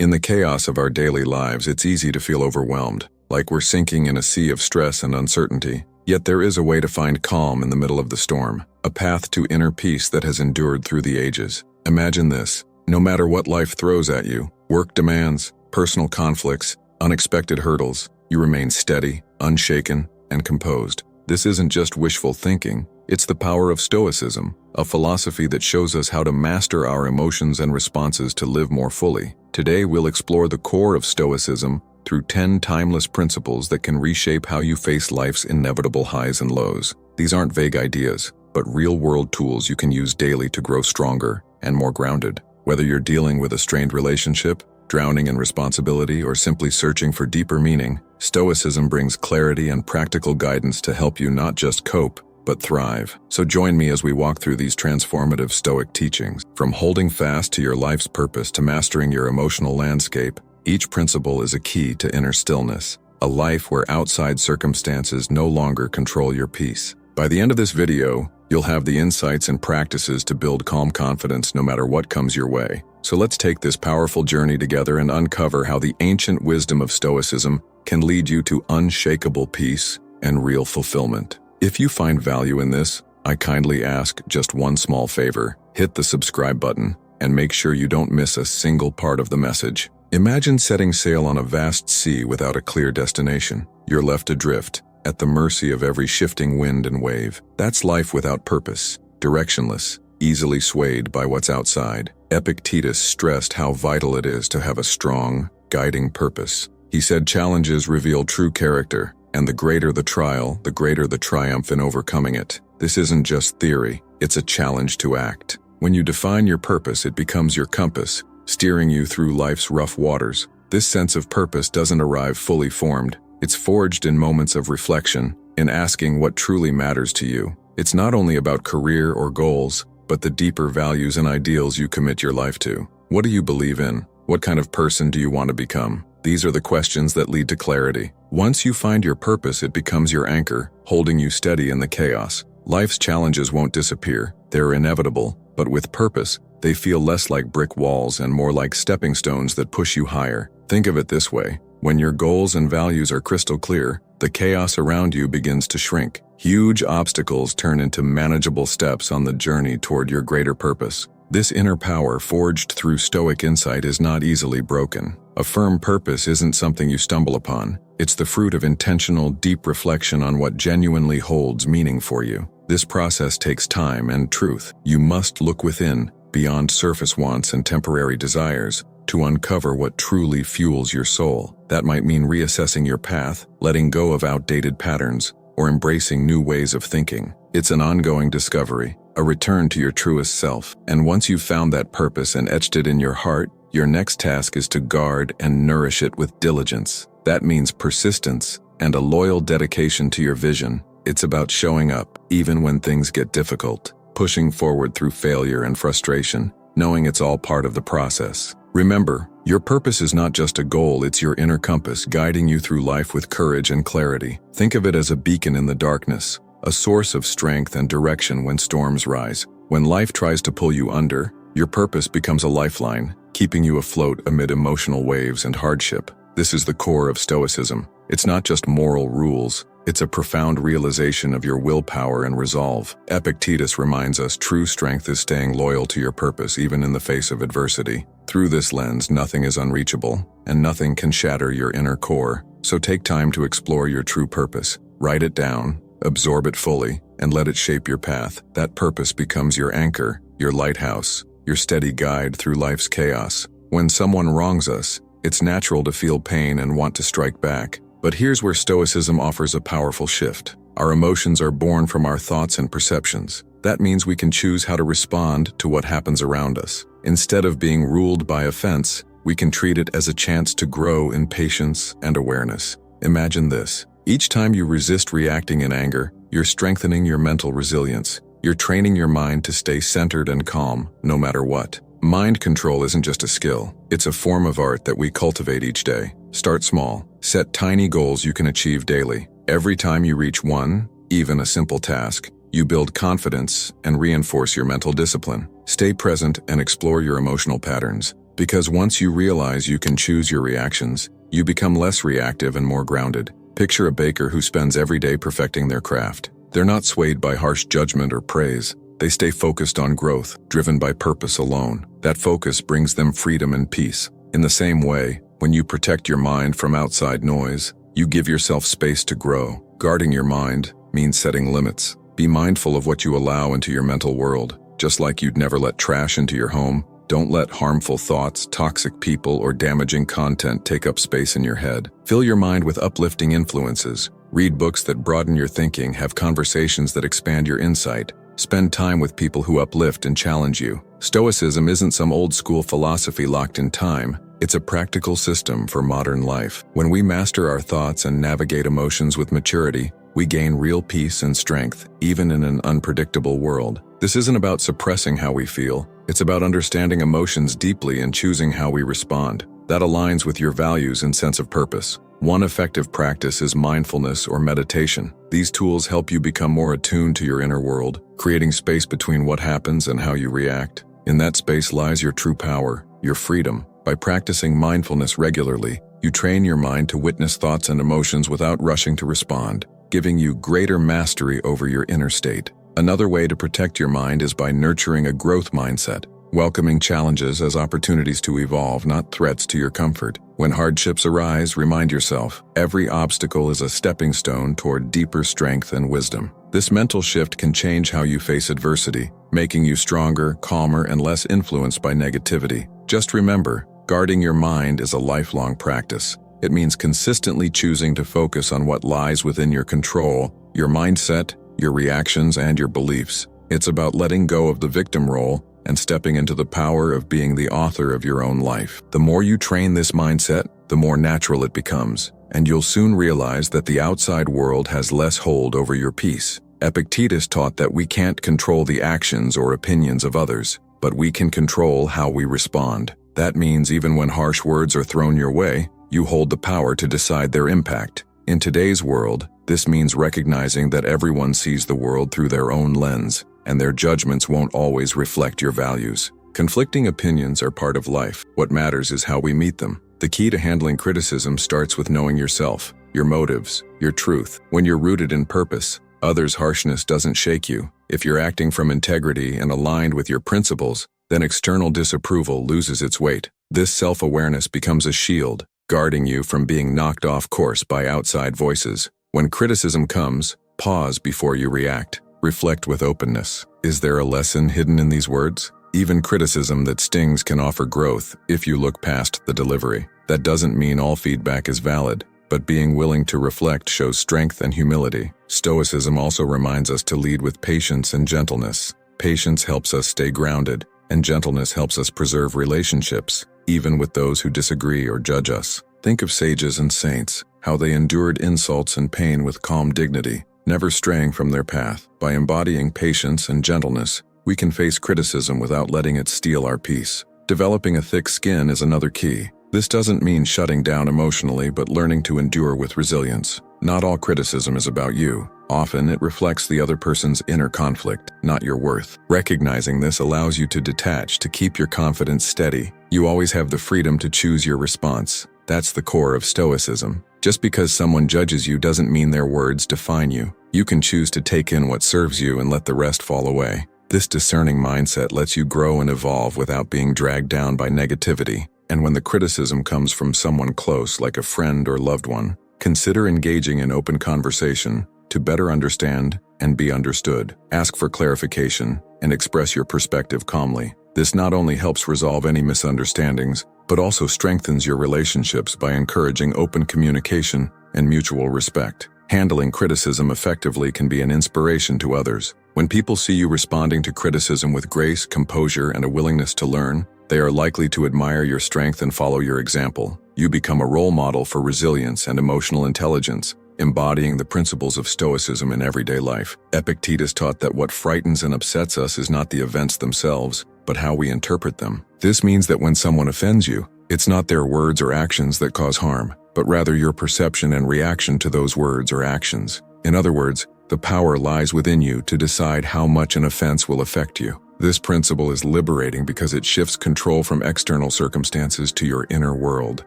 In the chaos of our daily lives, it's easy to feel overwhelmed, like we're sinking in a sea of stress and uncertainty. Yet there is a way to find calm in the middle of the storm, a path to inner peace that has endured through the ages. Imagine this: no matter what life throws at you, work demands, personal conflicts, unexpected hurdles, you remain steady, unshaken, and composed. This isn't just wishful thinking, it's the power of Stoicism, a philosophy that shows us how to master our emotions and responses to live more fully. Today we'll explore the core of Stoicism through 10 timeless principles that can reshape how you face life's inevitable highs and lows. These aren't vague ideas, but real-world tools you can use daily to grow stronger and more grounded. Whether you're dealing with a strained relationship, drowning in responsibility, or simply searching for deeper meaning, Stoicism brings clarity and practical guidance to help you not just cope, but thrive. So join me as we walk through these transformative Stoic teachings. From holding fast to your life's purpose to mastering your emotional landscape, each principle is a key to inner stillness, a life where outside circumstances no longer control your peace. By the end of this video, you'll have the insights and practices to build calm confidence no matter what comes your way. So let's take this powerful journey together and uncover how the ancient wisdom of Stoicism can lead you to unshakable peace and real fulfillment. If you find value in this, I kindly ask just one small favor: hit the subscribe button and make sure you don't miss a single part of the message. Imagine setting sail on a vast sea without a clear destination. You're left adrift, at the mercy of every shifting wind and wave. That's life without purpose, directionless, easily swayed by what's outside. Epictetus stressed how vital it is to have a strong, guiding purpose. He said challenges reveal true character, and the greater the trial, the greater the triumph in overcoming it. This isn't just theory, it's a challenge to act. When you define your purpose, it becomes your compass, steering you through life's rough waters. This sense of purpose doesn't arrive fully formed. It's forged in moments of reflection, in asking what truly matters to you. It's not only about career or goals, but the deeper values and ideals you commit your life to. What do you believe in? What kind of person do you want to become? These are the questions that lead to clarity. Once you find your purpose, it becomes your anchor, holding you steady in the chaos. Life's challenges won't disappear. They're inevitable, but with purpose, they feel less like brick walls and more like stepping stones that push you higher. Think of it this way: when your goals and values are crystal clear, the chaos around you begins to shrink. Huge obstacles turn into manageable steps on the journey toward your greater purpose. This inner power forged through Stoic insight is not easily broken. A firm purpose isn't something you stumble upon. It's the fruit of intentional, deep reflection on what genuinely holds meaning for you. This process takes time and truth. You must look within, beyond surface wants and temporary desires, to uncover what truly fuels your soul. That might mean reassessing your path, letting go of outdated patterns, or embracing new ways of thinking. It's an ongoing discovery, a return to your truest self. And once you've found that purpose and etched it in your heart, your next task is to guard and nourish it with diligence. That means persistence and a loyal dedication to your vision. It's about showing up, even when things get difficult, pushing forward through failure and frustration, knowing it's all part of the process. Remember, your purpose is not just a goal, it's your inner compass guiding you through life with courage and clarity. Think of it as a beacon in the darkness, a source of strength and direction when storms rise. When life tries to pull you under, your purpose becomes a lifeline, keeping you afloat amid emotional waves and hardship. This is the core of Stoicism. It's not just moral rules, it's a profound realization of your willpower and resolve. Epictetus reminds us true strength is staying loyal to your purpose even in the face of adversity. Through this lens, nothing is unreachable, and nothing can shatter your inner core. So take time to explore your true purpose. Write it down, absorb it fully, and let it shape your path. That purpose becomes your anchor, your lighthouse, your steady guide through life's chaos. When someone wrongs us, it's natural to feel pain and want to strike back. But here's where Stoicism offers a powerful shift. Our emotions are born from our thoughts and perceptions. That means we can choose how to respond to what happens around us. Instead of being ruled by offense, we can treat it as a chance to grow in patience and awareness. Imagine this: each time you resist reacting in anger, you're strengthening your mental resilience. You're training your mind to stay centered and calm, no matter what. Mind control isn't just a skill, it's a form of art that we cultivate each day. Start small. Set tiny goals you can achieve daily. Every time you reach one, even a simple task, you build confidence and reinforce your mental discipline. Stay present and explore your emotional patterns. Because once you realize you can choose your reactions, you become less reactive and more grounded. Picture a baker who spends every day perfecting their craft. They're not swayed by harsh judgment or praise. They stay focused on growth, driven by purpose alone. That focus brings them freedom and peace. In the same way, when you protect your mind from outside noise, you give yourself space to grow. Guarding your mind means setting limits. Be mindful of what you allow into your mental world. Just like you'd never let trash into your home, don't let harmful thoughts, toxic people, or damaging content take up space in your head. Fill your mind with uplifting influences. Read books that broaden your thinking, have conversations that expand your insight. Spend time with people who uplift and challenge you. Stoicism isn't some old-school philosophy locked in time. It's a practical system for modern life. When we master our thoughts and navigate emotions with maturity, we gain real peace and strength, even in an unpredictable world. This isn't about suppressing how we feel. It's about understanding emotions deeply and choosing how we respond. That aligns with your values and sense of purpose. One effective practice is mindfulness or meditation. These tools help you become more attuned to your inner world, creating space between what happens and how you react. In that space lies your true power, your freedom. By practicing mindfulness regularly, you train your mind to witness thoughts and emotions without rushing to respond, giving you greater mastery over your inner state. Another way to protect your mind is by nurturing a growth mindset, welcoming challenges as opportunities to evolve, not threats to your comfort. When hardships arise, remind yourself, every obstacle is a stepping stone toward deeper strength and wisdom. This mental shift can change how you face adversity, making you stronger, calmer, and less influenced by negativity. Just remember, guarding your mind is a lifelong practice. It means consistently choosing to focus on what lies within your control, your mindset, your reactions, and your beliefs. It's about letting go of the victim role and stepping into the power of being the author of your own life. The more you train this mindset, the more natural it becomes, and you'll soon realize that the outside world has less hold over your peace. Epictetus taught that we can't control the actions or opinions of others, but we can control how we respond. That means even when harsh words are thrown your way, you hold the power to decide their impact. In today's world, this means recognizing that everyone sees the world through their own lens, and their judgments won't always reflect your values. Conflicting opinions are part of life. What matters is how we meet them. The key to handling criticism starts with knowing yourself, your motives, your truth. When you're rooted in purpose, others' harshness doesn't shake you. If you're acting from integrity and aligned with your principles, then external disapproval loses its weight. This self-awareness becomes a shield, guarding you from being knocked off course by outside voices. When criticism comes, pause before you react. Reflect with openness. Is there a lesson hidden in these words? Even criticism that stings can offer growth if you look past the delivery. That doesn't mean all feedback is valid, but being willing to reflect shows strength and humility. Stoicism also reminds us to lead with patience and gentleness. Patience helps us stay grounded, and gentleness helps us preserve relationships, even with those who disagree or judge us. Think of sages and saints, how they endured insults and pain with calm dignity, never straying from their path. By embodying patience and gentleness, we can face criticism without letting it steal our peace. Developing a thick skin is another key. This doesn't mean shutting down emotionally, but learning to endure with resilience. Not all criticism is about you. Often it reflects the other person's inner conflict, not your worth. Recognizing this allows you to detach, to keep your confidence steady. You always have the freedom to choose your response. That's the core of Stoicism. Just because someone judges you doesn't mean their words define you. You can choose to take in what serves you and let the rest fall away. This discerning mindset lets you grow and evolve without being dragged down by negativity. And when the criticism comes from someone close, like a friend or loved one, consider engaging in open conversation to better understand and be understood. Ask for clarification and express your perspective calmly. This not only helps resolve any misunderstandings, but also strengthens your relationships by encouraging open communication and mutual respect. Handling criticism effectively can be an inspiration to others. When people see you responding to criticism with grace, composure, and a willingness to learn, they are likely to admire your strength and follow your example. You become a role model for resilience and emotional intelligence, embodying the principles of Stoicism in everyday life. Epictetus taught that what frightens and upsets us is not the events themselves, but how we interpret them. This means that when someone offends you, it's not their words or actions that cause harm, but rather your perception and reaction to those words or actions. In other words, the power lies within you to decide how much an offense will affect you. This principle is liberating because it shifts control from external circumstances to your inner world.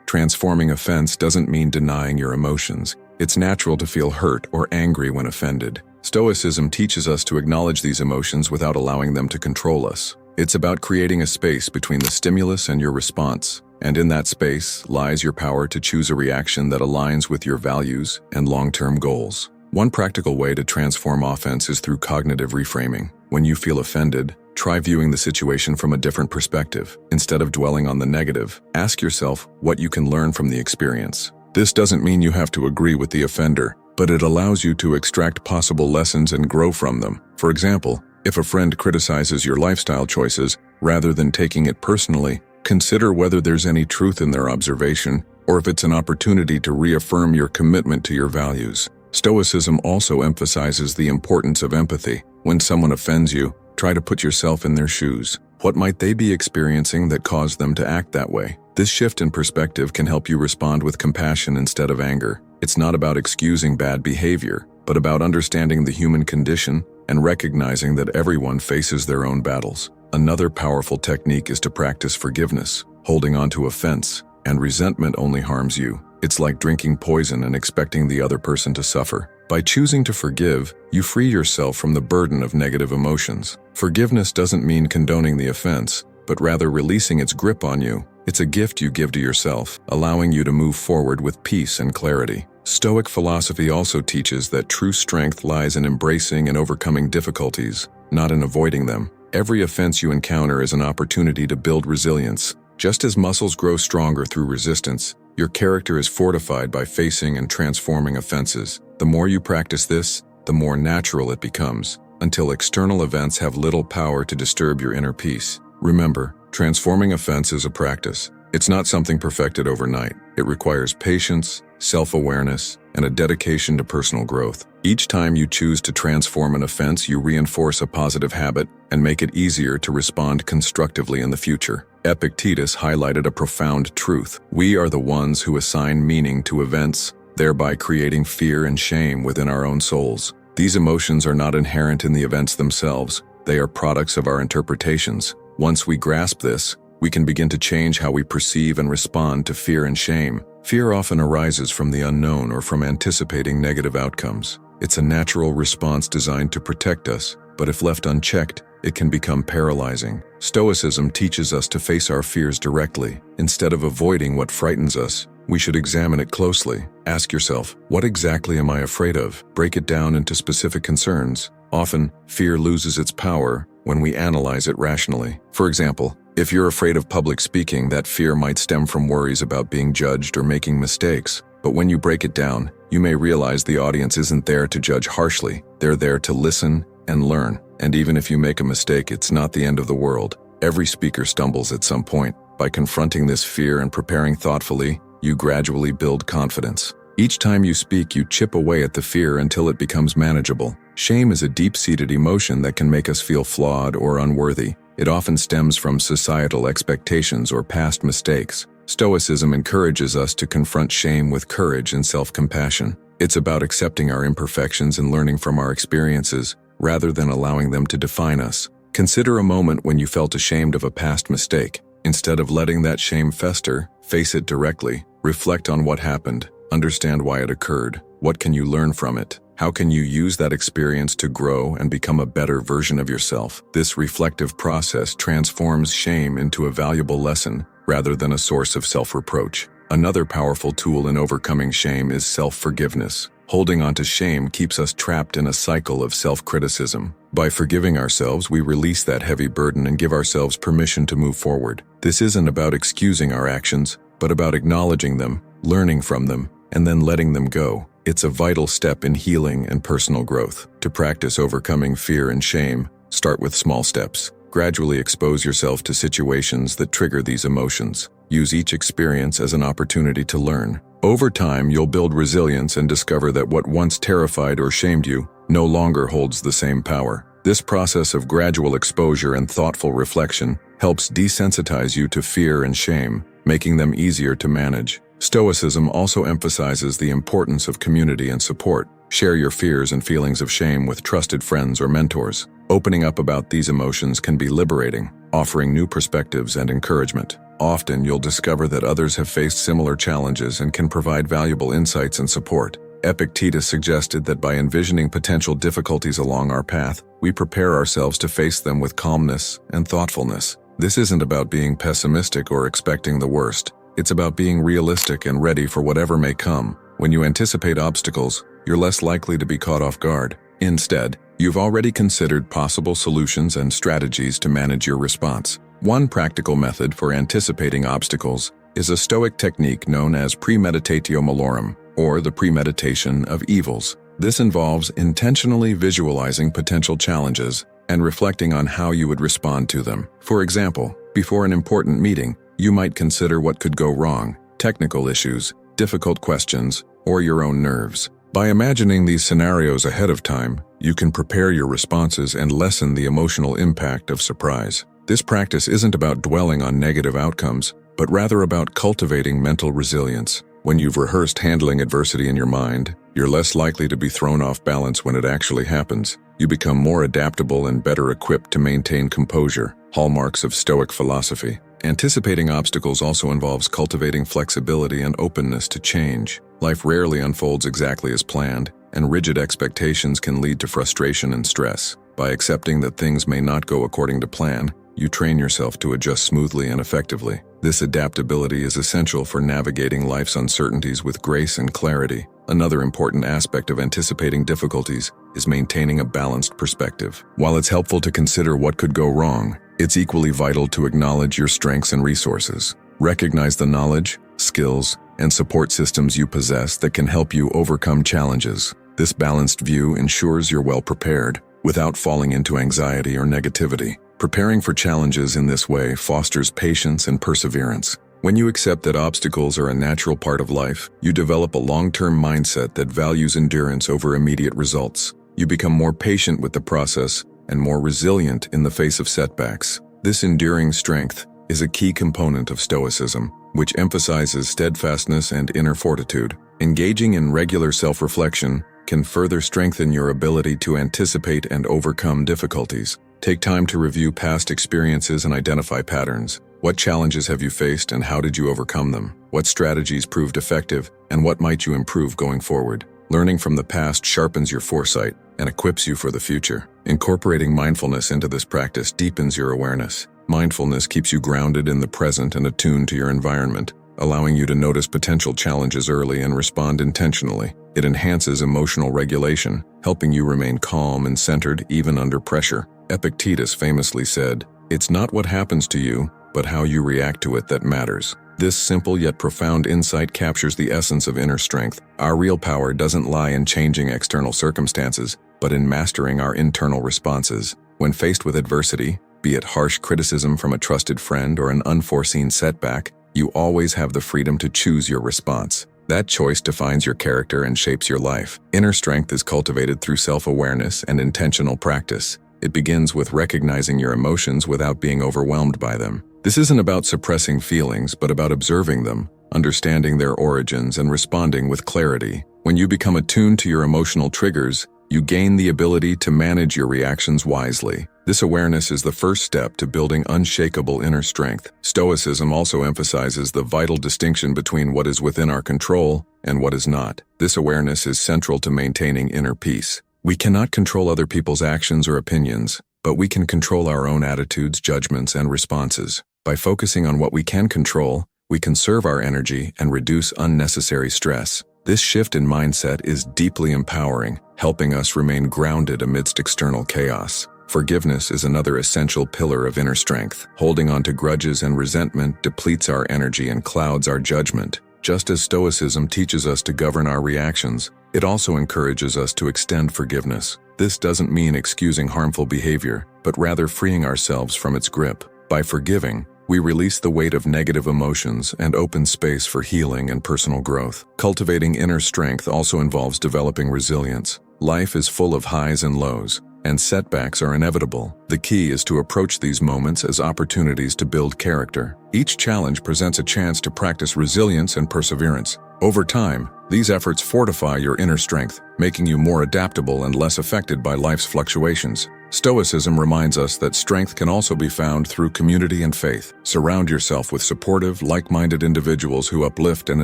Transforming offense doesn't mean denying your emotions. It's natural to feel hurt or angry when offended. Stoicism teaches us to acknowledge these emotions without allowing them to control us. It's about creating a space between the stimulus and your response, and in that space lies your power to choose a reaction that aligns with your values and long-term goals. One practical way to transform offense is through cognitive reframing. When you feel offended, try viewing the situation from a different perspective. Instead of dwelling on the negative, ask yourself what you can learn from the experience. This doesn't mean you have to agree with the offender, but it allows you to extract possible lessons and grow from them. For example, if a friend criticizes your lifestyle choices, rather than taking it personally, consider whether there's any truth in their observation, or if it's an opportunity to reaffirm your commitment to your values. Stoicism also emphasizes the importance of empathy. When someone offends you, try to put yourself in their shoes. What might they be experiencing that caused them to act that way? This shift in perspective can help you respond with compassion instead of anger. It's not about excusing bad behavior, but about understanding the human condition and recognizing that everyone faces their own battles. Another powerful technique is to practice forgiveness. Holding on to offense and resentment only harms you. It's like drinking poison and expecting the other person to suffer. By choosing to forgive, you free yourself from the burden of negative emotions. Forgiveness doesn't mean condoning the offense, but rather releasing its grip on you. It's a gift you give to yourself, allowing you to move forward with peace and clarity. Stoic philosophy also teaches that true strength lies in embracing and overcoming difficulties, not in avoiding them. Every offense you encounter is an opportunity to build resilience. Just as muscles grow stronger through resistance, your character is fortified by facing and transforming offenses. The more you practice this, the more natural it becomes, until external events have little power to disturb your inner peace. Remember, transforming offense is a practice. It's not something perfected overnight. It requires patience, self-awareness, and a dedication to personal growth. Each time you choose to transform an offense, you reinforce a positive habit and make it easier to respond constructively in the future. Epictetus highlighted a profound truth. We are the ones who assign meaning to events, thereby creating fear and shame within our own souls. These emotions are not inherent in the events themselves. They are products of our interpretations. Once we grasp this, we can begin to change how we perceive and respond to fear and shame. Fear often arises from the unknown or from anticipating negative outcomes. It's a natural response designed to protect us, but if left unchecked, it can become paralyzing. Stoicism teaches us to face our fears directly. Instead of avoiding what frightens us, we should examine it closely. Ask yourself, what exactly am I afraid of? Break it down into specific concerns. Often, fear loses its power when we analyze it rationally. For example, if you're afraid of public speaking, that fear might stem from worries about being judged or making mistakes. But when you break it down, you may realize the audience isn't there to judge harshly. They're there to listen and learn. And even if you make a mistake, it's not the end of the world. Every speaker stumbles at some point. By confronting this fear and preparing thoughtfully, you gradually build confidence. Each time you speak, you chip away at the fear until it becomes manageable. Shame is a deep-seated emotion that can make us feel flawed or unworthy. It often stems from societal expectations or past mistakes. Stoicism encourages us to confront shame with courage and self-compassion. It's about accepting our imperfections and learning from our experiences, rather than allowing them to define us. Consider a moment when you felt ashamed of a past mistake. Instead of letting that shame fester, face it directly. Reflect on what happened. Understand why it occurred. What can you learn from it? How can you use that experience to grow and become a better version of yourself? This reflective process transforms shame into a valuable lesson rather than a source of self-reproach. Another powerful tool in overcoming shame is self-forgiveness. Holding on to shame keeps us trapped in a cycle of self-criticism. By forgiving ourselves, we release that heavy burden and give ourselves permission to move forward. This isn't about excusing our actions, but about acknowledging them, learning from them, and then letting them go. It's a vital step in healing and personal growth. To practice overcoming fear and shame, start with small steps. Gradually expose yourself to situations that trigger these emotions. Use each experience as an opportunity to learn. Over time, you'll build resilience and discover that what once terrified or shamed you no longer holds the same power. This process of gradual exposure and thoughtful reflection helps desensitize you to fear and shame, making them easier to manage. Stoicism also emphasizes the importance of community and support. Share your fears and feelings of shame with trusted friends or mentors. Opening up about these emotions can be liberating, offering new perspectives and encouragement. Often, you'll discover that others have faced similar challenges and can provide valuable insights and support. Epictetus suggested that by envisioning potential difficulties along our path, we prepare ourselves to face them with calmness and thoughtfulness. This isn't about being pessimistic or expecting the worst. It's about being realistic and ready for whatever may come. When you anticipate obstacles, you're less likely to be caught off guard. Instead, you've already considered possible solutions and strategies to manage your response. One practical method for anticipating obstacles is a Stoic technique known as premeditatio malorum, or the premeditation of evils. This involves intentionally visualizing potential challenges and reflecting on how you would respond to them. For example, before an important meeting, you might consider what could go wrong, technical issues, difficult questions, or your own nerves. By imagining these scenarios ahead of time, you can prepare your responses and lessen the emotional impact of surprise. This practice isn't about dwelling on negative outcomes, but rather about cultivating mental resilience. When you've rehearsed handling adversity in your mind, you're less likely to be thrown off balance when it actually happens. You become more adaptable and better equipped to maintain composure, hallmarks of Stoic philosophy. Anticipating obstacles also involves cultivating flexibility and openness to change. Life rarely unfolds exactly as planned, and rigid expectations can lead to frustration and stress. By accepting that things may not go according to plan, you train yourself to adjust smoothly and effectively. This adaptability is essential for navigating life's uncertainties with grace and clarity. Another important aspect of anticipating difficulties is maintaining a balanced perspective. While it's helpful to consider what could go wrong, it's equally vital to acknowledge your strengths and resources. Recognize the knowledge, skills, and support systems you possess that can help you overcome challenges. This balanced view ensures you're well prepared, without falling into anxiety or negativity. Preparing for challenges in this way fosters patience and perseverance. When you accept that obstacles are a natural part of life, you develop a long-term mindset that values endurance over immediate results. You become more patient with the process and more resilient in the face of setbacks. This enduring strength is a key component of Stoicism, which emphasizes steadfastness and inner fortitude. Engaging in regular self-reflection can further strengthen your ability to anticipate and overcome difficulties. Take time to review past experiences and identify patterns. What challenges have you faced and how did you overcome them? What strategies proved effective and what might you improve going forward? Learning from the past sharpens your foresight and equips you for the future. Incorporating mindfulness into this practice deepens your awareness. Mindfulness keeps you grounded in the present and attuned to your environment, allowing you to notice potential challenges early and respond intentionally. It enhances emotional regulation, helping you remain calm and centered even under pressure. Epictetus famously said, "It's not what happens to you, but how you react to it that matters." This simple yet profound insight captures the essence of inner strength. Our real power doesn't lie in changing external circumstances, but in mastering our internal responses. When faced with adversity, be it harsh criticism from a trusted friend or an unforeseen setback, you always have the freedom to choose your response. That choice defines your character and shapes your life. Inner strength is cultivated through self-awareness and intentional practice. It begins with recognizing your emotions without being overwhelmed by them. This isn't about suppressing feelings, but about observing them, understanding their origins, and responding with clarity. When you become attuned to your emotional triggers, you gain the ability to manage your reactions wisely. This awareness is the first step to building unshakable inner strength. Stoicism also emphasizes the vital distinction between what is within our control and what is not. This awareness is central to maintaining inner peace. We cannot control other people's actions or opinions, but we can control our own attitudes, judgments, and responses. By focusing on what we can control, we conserve our energy and reduce unnecessary stress. This shift in mindset is deeply empowering, helping us remain grounded amidst external chaos. Forgiveness is another essential pillar of inner strength. Holding on to grudges and resentment depletes our energy and clouds our judgment. Just as Stoicism teaches us to govern our reactions, it also encourages us to extend forgiveness. This doesn't mean excusing harmful behavior, but rather freeing ourselves from its grip. By forgiving, we release the weight of negative emotions and open space for healing and personal growth. Cultivating inner strength also involves developing resilience. Life is full of highs and lows, and setbacks are inevitable. The key is to approach these moments as opportunities to build character. Each challenge presents a chance to practice resilience and perseverance. Over time, these efforts fortify your inner strength, making you more adaptable and less affected by life's fluctuations. Stoicism reminds us that strength can also be found through community and faith. Surround yourself with supportive, like-minded individuals who uplift and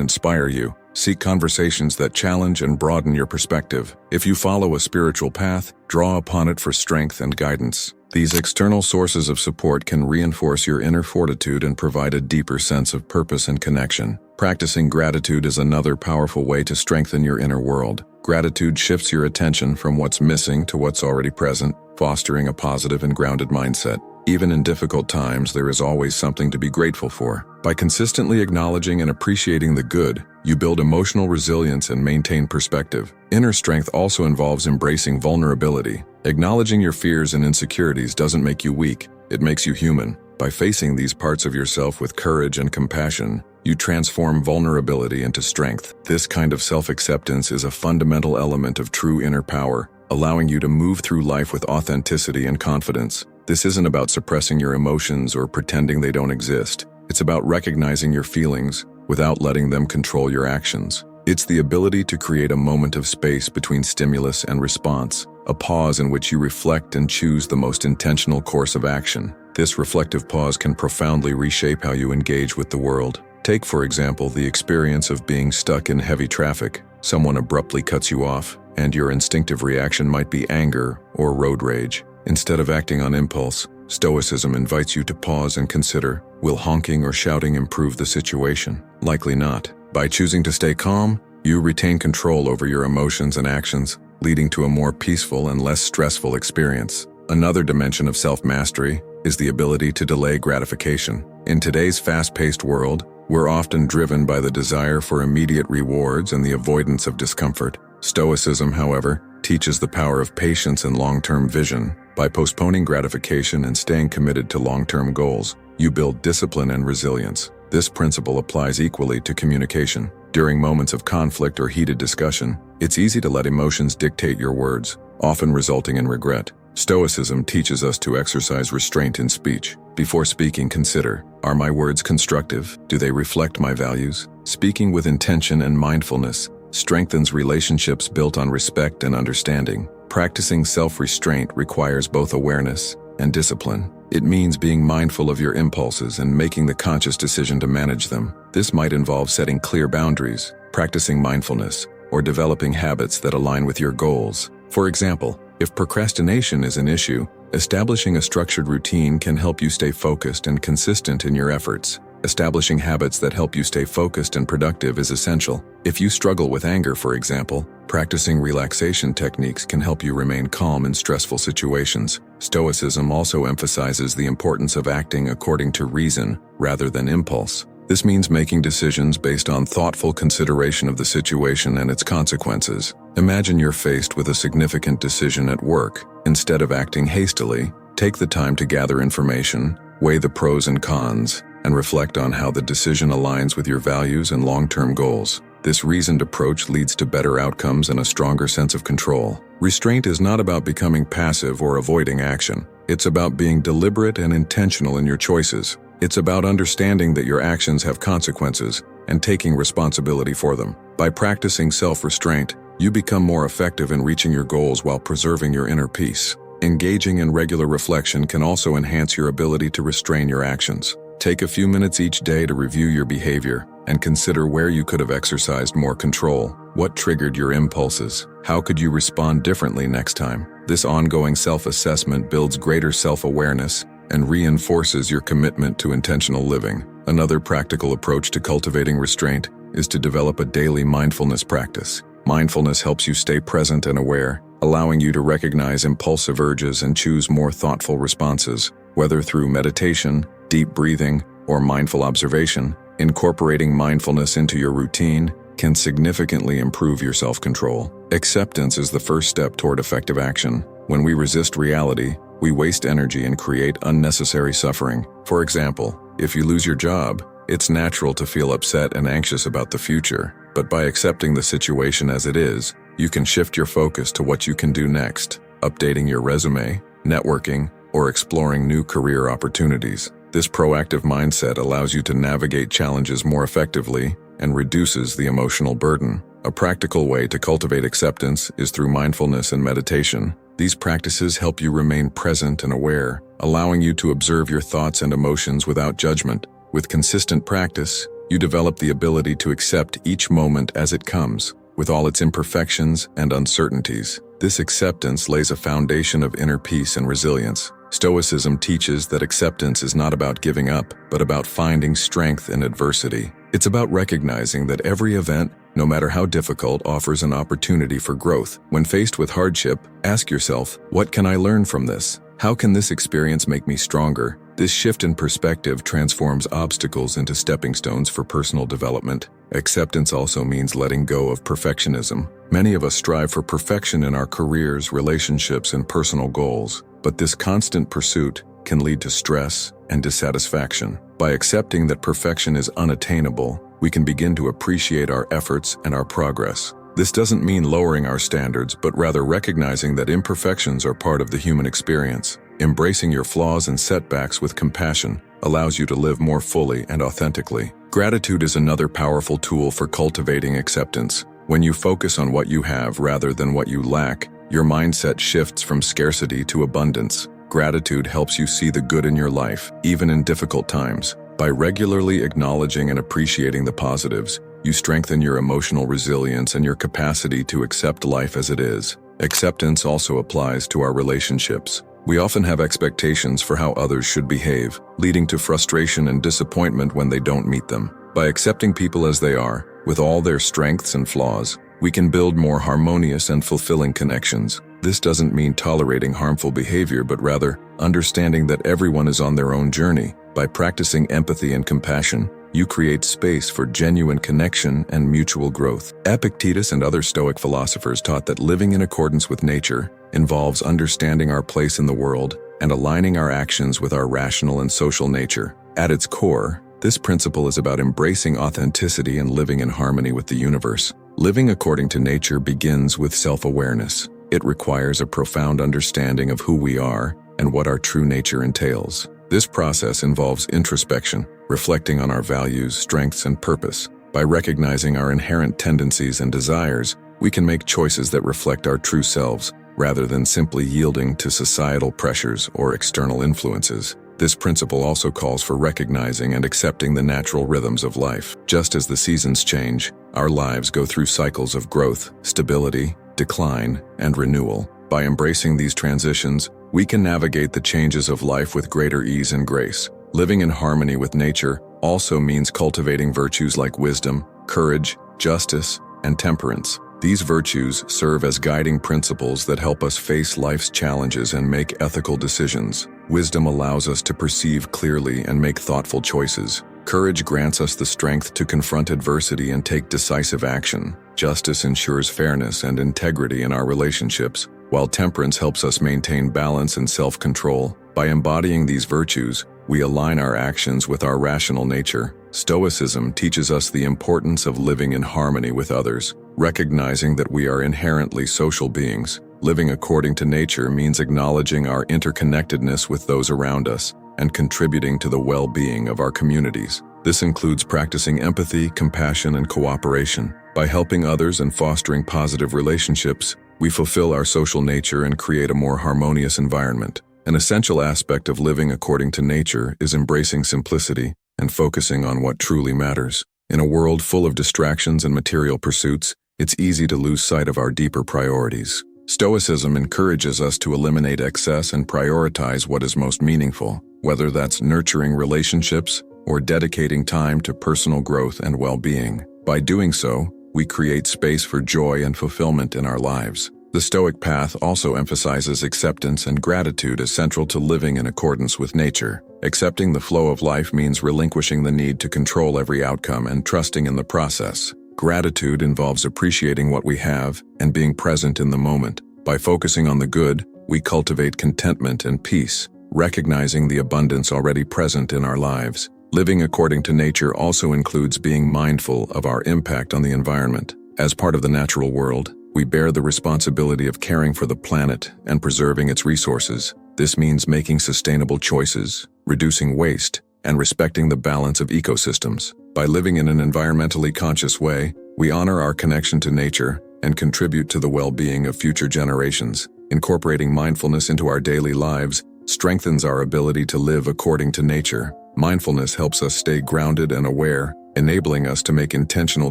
inspire you. Seek conversations that challenge and broaden your perspective. If you follow a spiritual path, draw upon it for strength and guidance. These external sources of support can reinforce your inner fortitude and provide a deeper sense of purpose and connection. Practicing gratitude is another powerful way to strengthen your inner world. Gratitude shifts your attention from what's missing to what's already present, fostering a positive and grounded mindset. Even in difficult times, there is always something to be grateful for. By consistently acknowledging and appreciating the good, you build emotional resilience and maintain perspective. Inner strength also involves embracing vulnerability. Acknowledging your fears and insecurities doesn't make you weak, it makes you human. By facing these parts of yourself with courage and compassion, you transform vulnerability into strength. This kind of self-acceptance is a fundamental element of true inner power, allowing you to move through life with authenticity and confidence. This isn't about suppressing your emotions or pretending they don't exist. It's about recognizing your feelings without letting them control your actions. It's the ability to create a moment of space between stimulus and response, a pause in which you reflect and choose the most intentional course of action. This reflective pause can profoundly reshape how you engage with the world. Take, for example, the experience of being stuck in heavy traffic. Someone abruptly cuts you off, and your instinctive reaction might be anger or road rage. Instead of acting on impulse, Stoicism invites you to pause and consider, will honking or shouting improve the situation? Likely not. By choosing to stay calm, you retain control over your emotions and actions, leading to a more peaceful and less stressful experience. Another dimension of self-mastery is the ability to delay gratification. In today's fast-paced world, we're often driven by the desire for immediate rewards and the avoidance of discomfort. Stoicism, however, teaches the power of patience and long-term vision. By postponing gratification and staying committed to long-term goals, you build discipline and resilience. This principle applies equally to communication. During moments of conflict or heated discussion, it's easy to let emotions dictate your words, often resulting in regret. Stoicism teaches us to exercise restraint in speech. Before speaking, consider, are my words constructive? Do they reflect my values? Speaking with intention and mindfulness strengthens relationships built on respect and understanding. Practicing self-restraint requires both awareness and discipline. It means being mindful of your impulses and making the conscious decision to manage them. This might involve setting clear boundaries, practicing mindfulness, or developing habits that align with your goals. For example, if procrastination is an issue, establishing a structured routine can help you stay focused and consistent in your efforts. Establishing habits that help you stay focused and productive is essential. If you struggle with anger, for example, practicing relaxation techniques can help you remain calm in stressful situations. Stoicism also emphasizes the importance of acting according to reason rather than impulse. This means making decisions based on thoughtful consideration of the situation and its consequences. Imagine you're faced with a significant decision at work. Instead of acting hastily, take the time to gather information, weigh the pros and cons, and reflect on how the decision aligns with your values and long-term goals. This reasoned approach leads to better outcomes and a stronger sense of control. Restraint is not about becoming passive or avoiding action. It's about being deliberate and intentional in your choices. It's about understanding that your actions have consequences and taking responsibility for them. By practicing self-restraint, you become more effective in reaching your goals while preserving your inner peace. Engaging in regular reflection can also enhance your ability to restrain your actions. Take a few minutes each day to review your behavior and consider where you could have exercised more control. What triggered your impulses? How could you respond differently next time? This ongoing self-assessment builds greater self-awareness and reinforces your commitment to intentional living. Another practical approach to cultivating restraint is to develop a daily mindfulness practice. Mindfulness helps you stay present and aware, allowing you to recognize impulsive urges and choose more thoughtful responses. Whether through meditation, deep breathing, or mindful observation, incorporating mindfulness into your routine can significantly improve your self-control. Acceptance is the first step toward effective action. When we resist reality, we waste energy and create unnecessary suffering. For example, if you lose your job, it's natural to feel upset and anxious about the future. But by accepting the situation as it is, you can shift your focus to what you can do next, updating your resume, networking, or exploring new career opportunities. This proactive mindset allows you to navigate challenges more effectively and reduces the emotional burden. A practical way to cultivate acceptance is through mindfulness and meditation. These practices help you remain present and aware, allowing you to observe your thoughts and emotions without judgment. With consistent practice, you develop the ability to accept each moment as it comes, with all its imperfections and uncertainties. This acceptance lays a foundation of inner peace and resilience. Stoicism teaches that acceptance is not about giving up, but about finding strength in adversity. It's about recognizing that every event, no matter how difficult, offers an opportunity for growth. When faced with hardship, ask yourself, what can I learn from this? How can this experience make me stronger? This shift in perspective transforms obstacles into stepping stones for personal development. Acceptance also means letting go of perfectionism. Many of us strive for perfection in our careers, relationships, and personal goals, but this constant pursuit can lead to stress and dissatisfaction. By accepting that perfection is unattainable, we can begin to appreciate our efforts and our progress. This doesn't mean lowering our standards, but rather recognizing that imperfections are part of the human experience. Embracing your flaws and setbacks with compassion allows you to live more fully and authentically. Gratitude is another powerful tool for cultivating acceptance. When you focus on what you have rather than what you lack, your mindset shifts from scarcity to abundance. Gratitude helps you see the good in your life, even in difficult times. By regularly acknowledging and appreciating the positives, you strengthen your emotional resilience and your capacity to accept life as it is. Acceptance also applies to our relationships. We often have expectations for how others should behave, leading to frustration and disappointment when they don't meet them. By accepting people as they are, with all their strengths and flaws, we can build more harmonious and fulfilling connections. This doesn't mean tolerating harmful behavior, but rather understanding that everyone is on their own journey. By practicing empathy and compassion, you create space for genuine connection and mutual growth. Epictetus and other Stoic philosophers taught that living in accordance with nature involves understanding our place in the world and aligning our actions with our rational and social nature. At its core, this principle is about embracing authenticity and living in harmony with the universe. Living according to nature begins with self-awareness. It requires a profound understanding of who we are and what our true nature entails. This process involves introspection, reflecting on our values, strengths, and purpose. By recognizing our inherent tendencies and desires, we can make choices that reflect our true selves, rather than simply yielding to societal pressures or external influences. This principle also calls for recognizing and accepting the natural rhythms of life. Just as the seasons change, our lives go through cycles of growth, stability, decline, and renewal. By embracing these transitions, we can navigate the changes of life with greater ease and grace. Living in harmony with nature also means cultivating virtues like wisdom, courage, justice, and temperance. These virtues serve as guiding principles that help us face life's challenges and make ethical decisions. Wisdom allows us to perceive clearly and make thoughtful choices. Courage grants us the strength to confront adversity and take decisive action. Justice ensures fairness and integrity in our relationships, while temperance helps us maintain balance and self-control. By embodying these virtues, we align our actions with our rational nature. Stoicism teaches us the importance of living in harmony with others, recognizing that we are inherently social beings. Living according to nature means acknowledging our interconnectedness with those around us and contributing to the well-being of our communities. This includes practicing empathy, compassion, and cooperation. By helping others and fostering positive relationships, we fulfill our social nature and create a more harmonious environment. An essential aspect of living according to nature is embracing simplicity and focusing on what truly matters. In a world full of distractions and material pursuits, it's easy to lose sight of our deeper priorities. Stoicism encourages us to eliminate excess and prioritize what is most meaningful, whether that's nurturing relationships or dedicating time to personal growth and well-being. By doing so, we create space for joy and fulfillment in our lives. The Stoic path also emphasizes acceptance and gratitude as central to living in accordance with nature. Accepting the flow of life means relinquishing the need to control every outcome and trusting in the process. Gratitude involves appreciating what we have and being present in the moment. By focusing on the good, we cultivate contentment and peace, recognizing the abundance already present in our lives. Living according to nature also includes being mindful of our impact on the environment. As part of the natural world, we bear the responsibility of caring for the planet and preserving its resources. This means making sustainable choices, reducing waste, and respecting the balance of ecosystems. By living in an environmentally conscious way, we honor our connection to nature and contribute to the well-being of future generations. Incorporating mindfulness into our daily lives strengthens our ability to live according to nature. Mindfulness helps us stay grounded and aware, enabling us to make intentional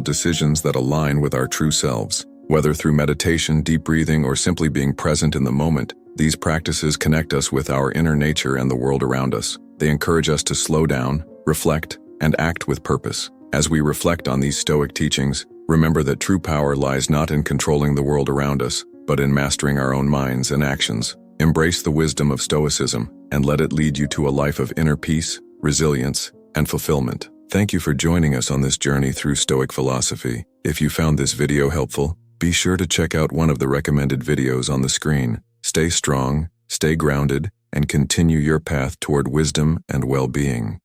decisions that align with our true selves. Whether through meditation, deep breathing, or simply being present in the moment, these practices connect us with our inner nature and the world around us. They encourage us to slow down, reflect, and act with purpose. As we reflect on these Stoic teachings, remember that true power lies not in controlling the world around us, but in mastering our own minds and actions. Embrace the wisdom of Stoicism and let it lead you to a life of inner peace, resilience, and fulfillment. Thank you for joining us on this journey through Stoic philosophy. If you found this video helpful, be sure to check out one of the recommended videos on the screen. Stay strong, stay grounded, and continue your path toward wisdom and well-being.